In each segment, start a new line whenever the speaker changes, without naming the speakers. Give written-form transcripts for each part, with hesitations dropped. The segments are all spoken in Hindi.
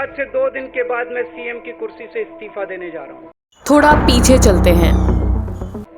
आज से 2 दिन के बाद मैं सीएम की कुर्सी से इस्तीफा देने जा रहा हूँ।
थोड़ा पीछे चलते हैं।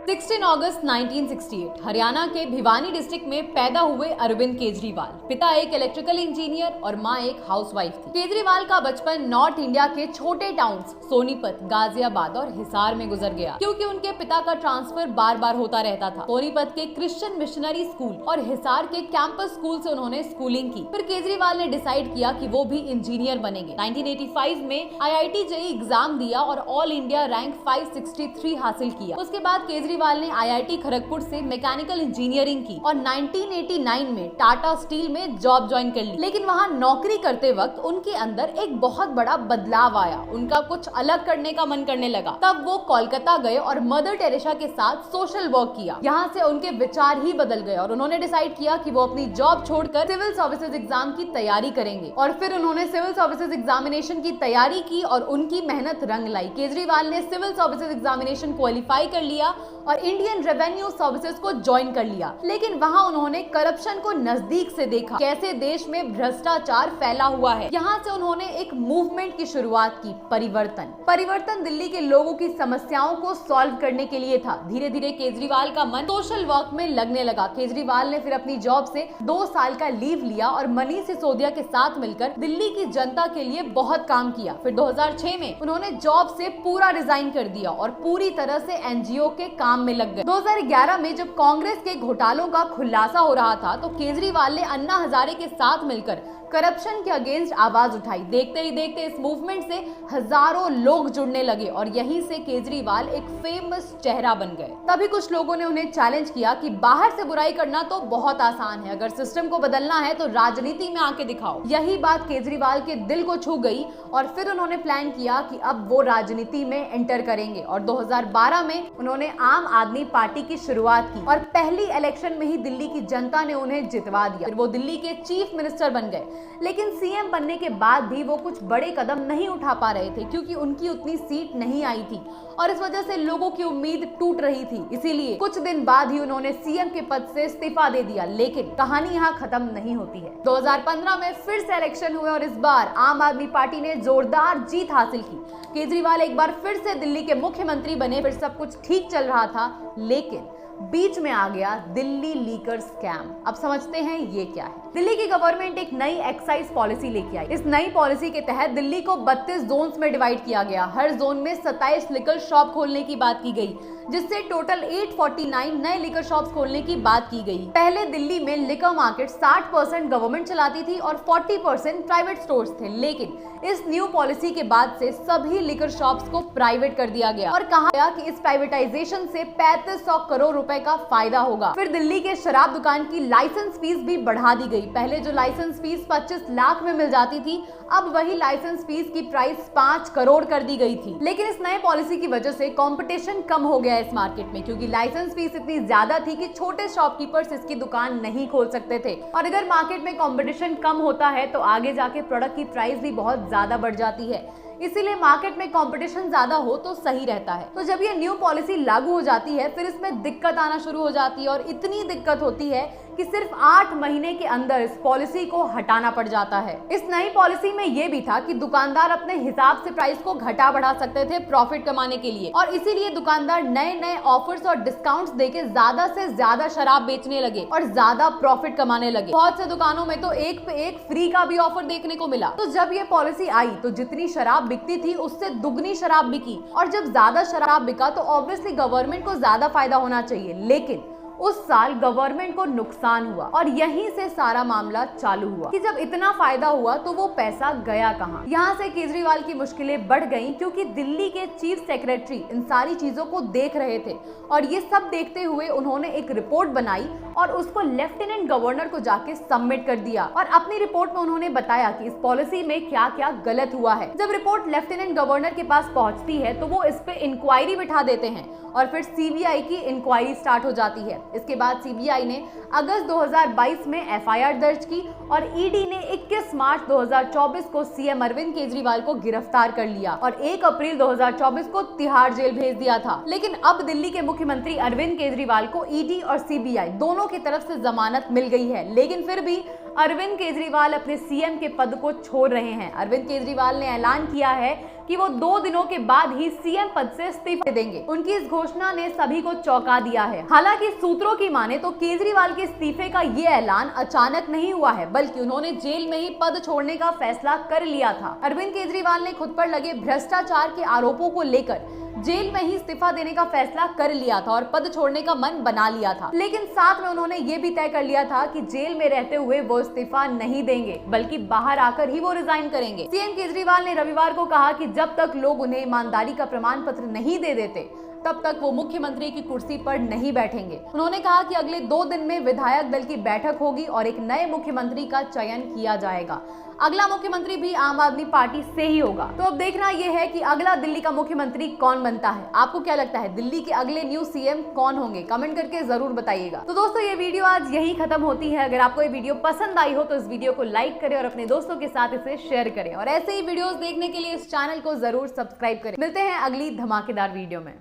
16 अगस्त 1968 हरियाणा के भिवानी डिस्ट्रिक्ट में पैदा हुए अरविंद केजरीवाल। पिता एक इलेक्ट्रिकल इंजीनियर और मां एक हाउसवाइफ थी। केजरीवाल का बचपन नॉर्थ इंडिया के छोटे टाउन्स सोनीपत, गाजियाबाद और हिसार में गुजर गया, क्योंकि उनके पिता का ट्रांसफर बार बार होता रहता था। सोनीपत के क्रिश्चियन मिशनरी स्कूल और हिसार के कैंपस स्कूल से उन्होंने स्कूलिंग की। फिर केजरीवाल ने डिसाइड किया कि वो भी इंजीनियर बनेंगे। 1985 में IIT JEE एग्जाम दिया और ऑल इंडिया रैंक 563 हासिल किया। उसके बाद केजरीवाल ने IIT खड़गपुर से मैकेनिकल इंजीनियरिंग की और 1989 में टाटा स्टील में जॉब ज्वाइन कर ली। लेकिन वहाँ नौकरी करते वक्त उनके अंदर एक बहुत बड़ा बदलाव आया। उनका कुछ अलग करने का मन करने लगा। तब वो कोलकाता गए और मदर टेरेसा के साथ सोशल वर्क किया। यहाँ से उनके विचार ही बदल गए और उन्होंने डिसाइड किया कि वो अपनी जॉब छोड़कर सिविल सर्विसेज एग्जाम की तैयारी करेंगे। और फिर उन्होंने सिविल सर्विसेज एग्जामिनेशन की तैयारी की और उनकी मेहनत रंग लाई। केजरीवाल ने सिविल सर्विसेज एग्जामिनेशन क्वालिफाई कर लिया और इंडियन रेवेन्यू सर्विसेज को ज्वाइन कर लिया। लेकिन वहां उन्होंने करप्शन को नजदीक से देखा, कैसे देश में भ्रष्टाचार फैला हुआ है। यहाँ से उन्होंने एक मूवमेंट की शुरुआत की, परिवर्तन दिल्ली के लोगों की समस्याओं को सॉल्व करने के लिए था। धीरे धीरे केजरीवाल का मन सोशल वर्क में लगने लगा। केजरीवाल ने फिर अपनी जॉब से 2 साल का लीव लिया और मनीष सिसोदिया के साथ मिलकर दिल्ली की जनता के लिए बहुत काम किया। फिर 2006 में उन्होंने जॉब से पूरा रिजाइन कर दिया और पूरी तरह से NGO के काम में लग गए। 2011 में जब कांग्रेस के घोटालों का खुलासा हो रहा था तो केजरीवाल ने अन्ना हजारे के साथ मिलकर करप्शन के अगेंस्ट आवाज उठाई। देखते ही देखते इस मूवमेंट से हजारों लोग जुड़ने लगे और यहीं से केजरीवाल एक फेमस चेहरा बन गए। तभी कुछ लोगों ने उन्हें चैलेंज किया कि बाहर से बुराई करना तो बहुत आसान है, अगर सिस्टम को बदलना है तो राजनीति में आके दिखाओ। यही बात केजरीवाल के दिल को छू गई और फिर उन्होंने प्लान किया कि अब वो राजनीति में एंटर करेंगे और 2012 में उन्होंने आम आदमी पार्टी की शुरुआत की और पहली इलेक्शन में ही दिल्ली की जनता ने उन्हें जितवा दिया। फिर वो दिल्ली के चीफ मिनिस्टर बन गए। लेकिन सीएम बनने के बाद भी वो कुछ बड़े कदम नहीं उठा पा रहे थे, क्योंकि उनकी उतनी सीट नहीं आई थी और इस वजह से लोगों की उम्मीद टूट रही थी। इसीलिए कुछ दिन बाद ही उन्होंने सीएम के पद से इस्तीफा दे दिया। लेकिन कहानी यहाँ खत्म नहीं होती है। 2015 में फिर से इलेक्शन हुए और इस बार आम आदमी पार्टी ने जोरदार जीत हासिल की। केजरीवाल एक बार फिर से दिल्ली के मुख्यमंत्री बने। फिर सब कुछ ठीक चल रहा था, लेकिन बीच में आ गया दिल्ली लीकर स्कैम। अब समझते हैं ये क्या है। दिल्ली की गवर्नमेंट एक नई एक्साइज पॉलिसी लेके आई। इस नई पॉलिसी के तहत दिल्ली को 32 जोन्स में डिवाइड किया गया। हर जोन में 27 लिकर शॉप खोलने की बात की गई, जिससे टोटल 849 नए लिकर शॉप्स खोलने की बात की गई। पहले दिल्ली में लिकर मार्केट 60% गवर्नमेंट चलाती थी और 40% प्राइवेट स्टोर्स थे। लेकिन इस न्यू पॉलिसी के बाद से सभी लिकर शॉप्स को प्राइवेट कर दिया गया और कहा गया कि इस प्राइवेटाइजेशन से 3500 करोड़ रुपए का फायदा होगा। फिर दिल्ली के शराब दुकान की लाइसेंस फीस भी बढ़ा दी गई। पहले जो लाइसेंस फीस 25 लाख में मिल जाती थी, अब वही लाइसेंस फीस की प्राइस 5 करोड़ कर दी गई थी। लेकिन इस नए पॉलिसी की वजह से कंपटीशन कम हो गया इस मार्केट में, क्योंकि लाइसेंस फीस इतनी ज्यादा थी कि छोटे शॉपकीपर्स इसकी दुकान नहीं खोल सकते थे। और अगर मार्केट में कंपटीशन कम होता है तो आगे जाके प्रोडक्ट की प्राइस भी बहुत ज्यादा बढ़ जाती है। इसीलिए मार्केट में कंपटीशन ज्यादा हो तो सही रहता है। तो जब ये न्यू पॉलिसी लागू हो जाती है, फिर इसमें दिक्कत आना शुरू हो जाती है और इतनी दिक्कत होती है कि सिर्फ 8 महीने के अंदर इस पॉलिसी को हटाना पड़ जाता है। इस नई पॉलिसी में ये भी था कि दुकानदार अपने हिसाब से प्राइस को घटा बढ़ा सकते थे प्रॉफिट कमाने के लिए, और इसीलिए दुकानदार नए नए ऑफर्स और डिस्काउंट्स देके ज्यादा से ज्यादा शराब बेचने लगे और ज्यादा प्रॉफिट कमाने लगे। बहुत से दुकानों में तो एक पे एक फ्री का भी ऑफर देखने को मिला। तो जब ये पॉलिसी आई तो जितनी शराब बिकती थी उससे दुगनी शराब बिकी, और जब ज्यादा शराब बिका तो ऑब्वियसली गवर्नमेंट को ज्यादा फायदा होना चाहिए। लेकिन उस साल गवर्नमेंट को नुकसान हुआ और यहीं से सारा मामला चालू हुआ कि जब इतना फायदा हुआ तो वो पैसा गया कहां। यहाँ से केजरीवाल की मुश्किलें बढ़ गईं, क्योंकि दिल्ली के चीफ सेक्रेटरी इन सारी चीजों को देख रहे थे और ये सब देखते हुए उन्होंने एक रिपोर्ट बनाई और उसको लेफ्टिनेंट गवर्नर को जाके सबमिट कर दिया। और अपनी रिपोर्ट में उन्होंने बताया कि इस पॉलिसी में क्या क्या गलत हुआ है। जब रिपोर्ट लेफ्टिनेंट गवर्नर के पास पहुंचती है तो वो इस पे इंक्वायरी बिठा देते हैं और फिर सीबीआई की इंक्वायरी स्टार्ट हो जाती है। इसके बाद सीबीआई ने अगस्त 2022 में एफआईआर दर्ज की और ईडी ने 21 मार्च 2024 को सीएम अरविंद केजरीवाल को गिरफ्तार कर लिया और 1 अप्रैल 2024 को तिहाड़ जेल भेज दिया था। लेकिन अब दिल्ली के मुख्यमंत्री अरविंद केजरीवाल को ईडी और सीबीआई दोनों की तरफ से जमानत मिल गई है, लेकिन फिर भी अरविंद केजरीवाल अपने सीएम के पद को छोड़ रहे हैं। अरविंद केजरीवाल ने ऐलान किया है कि वो 2 दिनों के बाद ही सीएम पद से इस्तीफा देंगे। उनकी इस घोषणा ने सभी को चौंका दिया है। हालांकि सूत्रों की माने तो केजरीवाल के इस्तीफे का ये ऐलान अचानक नहीं हुआ है, बल्कि उन्होंने जेल में ही पद छोड़ने का फैसला कर लिया था। अरविंद केजरीवाल ने खुद पर लगे भ्रष्टाचार के आरोपों को लेकर जेल में ही इस्तीफा देने का फैसला कर लिया था और पद छोड़ने का मन बना लिया था। लेकिन साथ में उन्होंने ये भी तय कर लिया था कि जेल में रहते हुए वो इस्तीफा नहीं देंगे, बल्कि बाहर आकर ही वो रिजाइन करेंगे। सीएम केजरीवाल ने रविवार को कहा कि जब तक लोग उन्हें ईमानदारी का प्रमाण पत्र नहीं दे देते तब तक वो मुख्यमंत्री की कुर्सी पर नहीं बैठेंगे। उन्होंने कहा कि अगले 2 दिन में विधायक दल की बैठक होगी और एक नए मुख्यमंत्री का चयन किया जाएगा। अगला मुख्यमंत्री भी आम आदमी पार्टी से ही होगा। तो अब देखना यह है कि अगला दिल्ली का मुख्यमंत्री कौन बनता है। आपको क्या लगता है, दिल्ली के अगले न्यू सीएम कौन होंगे? कमेंट करके जरूर बताइएगा। तो दोस्तों, ये वीडियो आज यही खत्म होती है। अगर आपको ये वीडियो पसंद आई हो तो इस वीडियो को लाइक करें और अपने दोस्तों के साथ इसे शेयर करें, और ऐसे ही वीडियोस देखने के लिए इस चैनल को जरूर सब्सक्राइब करें। मिलते हैं अगली धमाकेदार वीडियो में।